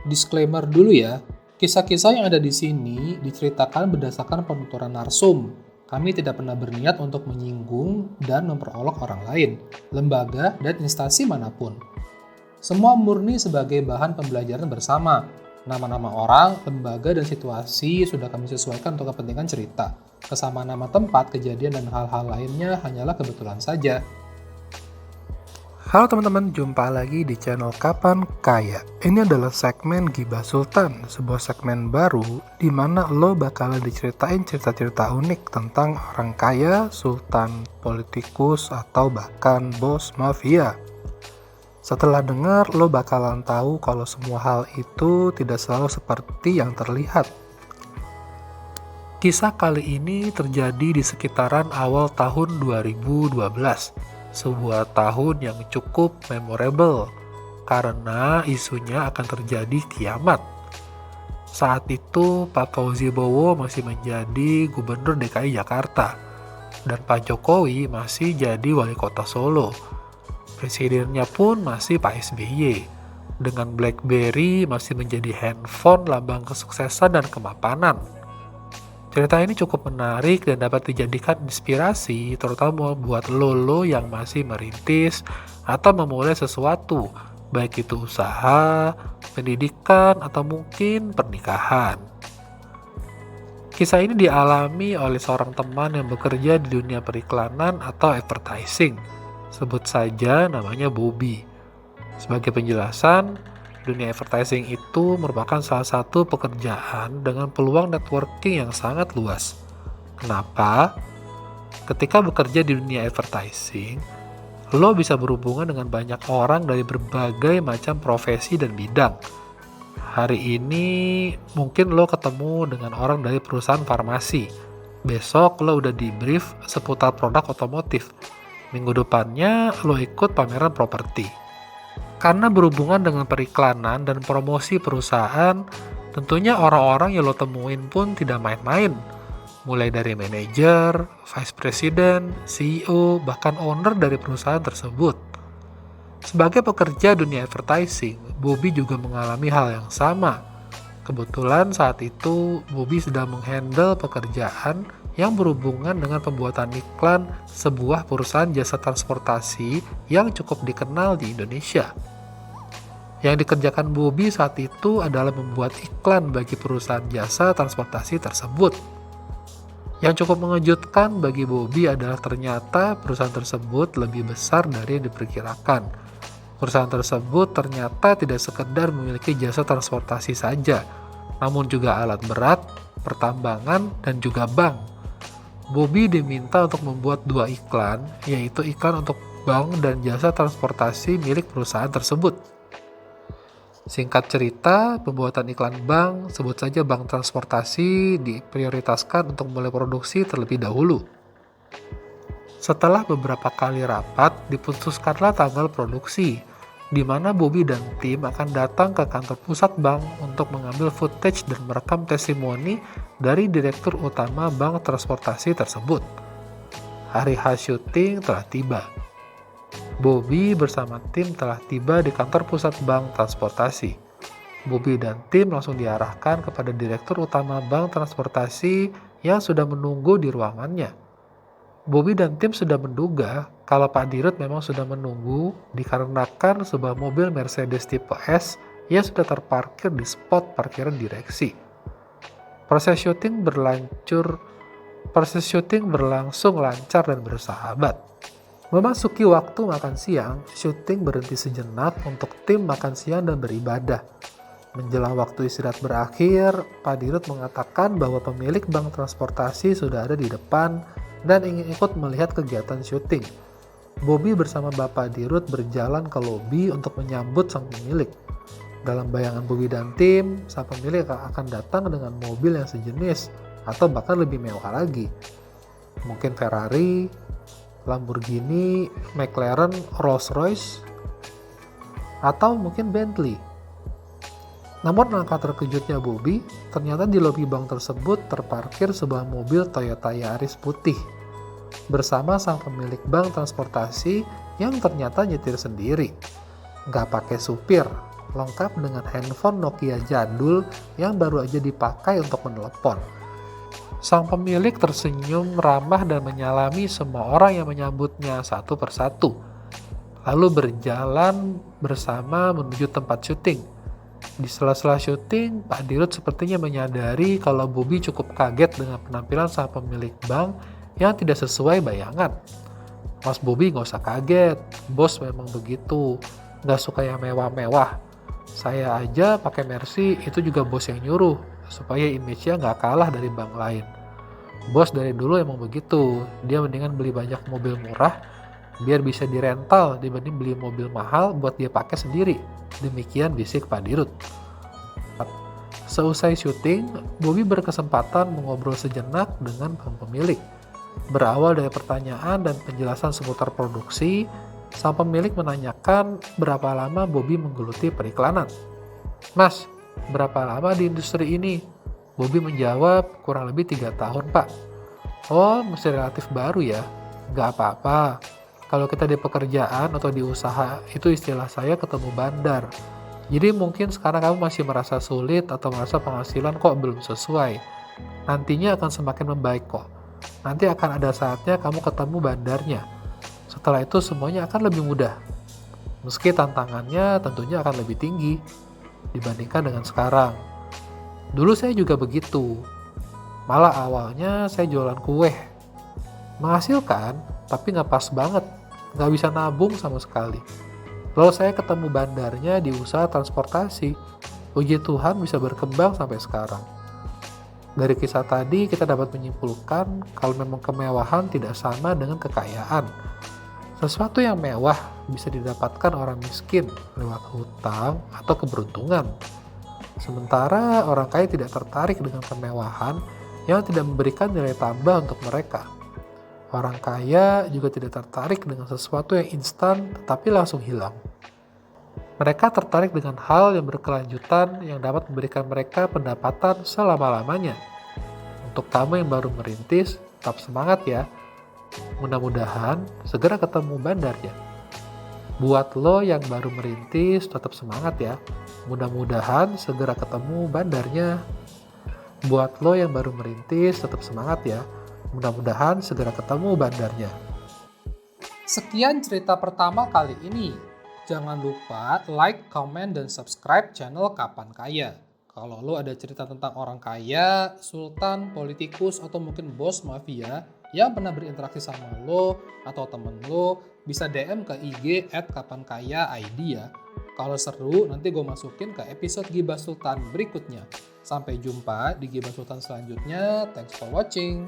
Disclaimer dulu ya, kisah-kisah yang ada di sini diceritakan berdasarkan penuturan narsum. Kami tidak pernah berniat untuk menyinggung dan memperolok orang lain, lembaga, dan instansi manapun. Semua murni sebagai bahan pembelajaran bersama. Nama-nama orang, lembaga, dan situasi sudah kami sesuaikan untuk kepentingan cerita. Kesamaan nama tempat, kejadian, dan hal-hal lainnya hanyalah kebetulan saja. Halo teman-teman, jumpa lagi di channel Kapan Kaya. Ini adalah segmen Gibah Sultan, sebuah segmen baru di mana lo bakalan diceritain cerita-cerita unik tentang orang kaya, sultan, politikus, atau bahkan bos mafia. Setelah dengar, lo bakalan tahu kalau semua hal itu tidak selalu seperti yang terlihat. Kisah kali ini terjadi di sekitaran awal tahun 2012. Sebuah tahun yang cukup memorable karena isunya akan terjadi kiamat. Saat itu Pak Fauzi Bowo masih menjadi Gubernur DKI Jakarta dan Pak Jokowi masih jadi Wali Kota Solo. Presidennya pun masih Pak SBY. Dengan BlackBerry masih menjadi handphone lambang kesuksesan dan kemapanan. Cerita ini cukup menarik dan dapat dijadikan inspirasi terutama buat lo yang masih merintis atau memulai sesuatu, baik itu usaha, pendidikan, atau mungkin pernikahan. Kisah ini dialami oleh seorang teman yang bekerja di dunia periklanan atau advertising. Sebut saja namanya Bobby. Sebagai penjelasan, dunia advertising itu merupakan salah satu pekerjaan dengan peluang networking yang sangat luas. Kenapa? Ketika bekerja di dunia advertising, lo bisa berhubungan dengan banyak orang dari berbagai macam profesi dan bidang. Hari ini mungkin lo ketemu dengan orang dari perusahaan farmasi. Besok lo udah di brief seputar produk otomotif. Minggu depannya lo ikut pameran properti. Karena berhubungan dengan periklanan dan promosi perusahaan, tentunya orang-orang yang lo temuin pun tidak main-main. Mulai dari manajer, vice president, CEO, bahkan owner dari perusahaan tersebut. Sebagai pekerja dunia advertising, Bobby juga mengalami hal yang sama. Kebetulan saat itu, Bobby sedang menghandle pekerjaan yang berhubungan dengan pembuatan iklan sebuah perusahaan jasa transportasi yang cukup dikenal di Indonesia. Yang dikerjakan Bobby saat itu adalah membuat iklan bagi perusahaan jasa transportasi tersebut. Yang cukup mengejutkan bagi Bobby adalah ternyata perusahaan tersebut lebih besar dari yang diperkirakan. Perusahaan tersebut ternyata tidak sekedar memiliki jasa transportasi saja, namun juga alat berat, pertambangan, dan juga bank. Bobby diminta untuk membuat 2 iklan, yaitu iklan untuk bank dan jasa transportasi milik perusahaan tersebut. Singkat cerita, pembuatan iklan bank, sebut saja bank transportasi, diprioritaskan untuk mulai produksi terlebih dahulu. Setelah beberapa kali rapat, diputuskanlah tanggal produksi, di mana Bobby dan tim akan datang ke kantor pusat bank untuk mengambil footage dan merekam testimoni dari direktur utama bank transportasi tersebut. Hari H syuting telah tiba. Bobby bersama tim telah tiba di kantor pusat bank transportasi. Bobby dan tim langsung diarahkan kepada direktur utama bank transportasi yang sudah menunggu di ruangannya. Bobby dan tim sudah menduga kalau Pak Dirut memang sudah menunggu dikarenakan sebuah mobil Mercedes tipe S yang sudah terparkir di spot parkiran direksi. Proses syuting berlangsung lancar dan bersahabat. Memasuki waktu makan siang, syuting berhenti sejenak untuk tim makan siang dan beribadah. Menjelang waktu istirahat berakhir, Pak Dirut mengatakan bahwa pemilik bank transportasi sudah ada di depan dan ingin ikut melihat kegiatan syuting. Bobby bersama Bapak Dirut berjalan ke lobi untuk menyambut sang pemilik. Dalam bayangan Bobby dan tim, sang pemilik akan datang dengan mobil yang sejenis atau bahkan lebih mewah lagi. Mungkin Ferrari, Lamborghini, McLaren, Rolls-Royce, atau mungkin Bentley. Namun langkah terkejutnya Bobby, ternyata di lobi bank tersebut terparkir sebuah mobil Toyota Yaris putih bersama sang pemilik bank transportasi yang ternyata nyetir sendiri. Nggak pakai supir, lengkap dengan handphone Nokia jadul yang baru aja dipakai untuk menelepon. Sang pemilik tersenyum ramah dan menyalami semua orang yang menyambutnya satu persatu. Lalu berjalan bersama menuju tempat syuting. Di sela-sela syuting, Pak Dirut sepertinya menyadari kalau Bobby cukup kaget dengan penampilan sang pemilik bank yang tidak sesuai bayangan. Mas Bobby gak usah kaget, bos memang begitu, gak suka yang mewah-mewah. Saya aja pakai Mercy, itu juga bos yang nyuruh, supaya image-nya gak kalah dari bank lain. Bos dari dulu emang begitu, dia mendingan beli banyak mobil murah, biar bisa dirental dibanding beli mobil mahal buat dia pakai sendiri. Demikian bisik Pak Dirut. Seusai syuting, Bobby berkesempatan mengobrol sejenak dengan pemilik. Berawal dari pertanyaan dan penjelasan seputar produksi, sang pemilik menanyakan berapa lama Bobby menggeluti periklanan. Mas, berapa lama di industri ini? Bobby menjawab, kurang lebih 3 tahun pak. Oh, masih relatif baru ya? Gak apa-apa. Kalau kita di pekerjaan atau di usaha, itu istilah saya ketemu bandar. Jadi mungkin sekarang kamu masih merasa sulit atau merasa penghasilan kok belum sesuai. Nantinya akan semakin membaik kok. Nanti akan ada saatnya kamu ketemu bandarnya. Setelah itu semuanya akan lebih mudah. Meski tantangannya tentunya akan lebih tinggi dibandingkan dengan sekarang. Dulu saya juga begitu. Malah awalnya saya jualan kue. Menghasilkan, tapi nggak pas banget. Nggak bisa nabung sama sekali. Lalu saya ketemu bandarnya di usaha transportasi. Puji Tuhan bisa berkembang sampai sekarang. Dari kisah tadi kita dapat menyimpulkan kalau memang kemewahan tidak sama dengan kekayaan. Sesuatu yang mewah bisa didapatkan orang miskin lewat hutang atau keberuntungan. Sementara orang kaya tidak tertarik dengan kemewahan yang tidak memberikan nilai tambah untuk mereka. Orang kaya juga tidak tertarik dengan sesuatu yang instan tetapi langsung hilang. Mereka tertarik dengan hal yang berkelanjutan yang dapat memberikan mereka pendapatan selama-lamanya. Untuk kamu yang baru merintis, tetap semangat ya. Mudah-mudahan segera ketemu bandarnya. Buat lo yang baru merintis, tetap semangat ya. Mudah-mudahan segera ketemu bandarnya. Buat lo yang baru merintis, tetap semangat ya. Mudah-mudahan segera ketemu bandarnya. Sekian cerita pertama kali ini. Jangan lupa like, comment, dan subscribe channel Kapan Kaya. Kalau lo ada cerita tentang orang kaya, sultan, politikus, atau mungkin bos mafia yang pernah berinteraksi sama lo atau temen lo, bisa DM ke IG @kapankaya_id ya. Kalau seru, nanti gue masukin ke episode Gibah Sultan berikutnya. Sampai jumpa di Gibah Sultan selanjutnya. Thanks for watching.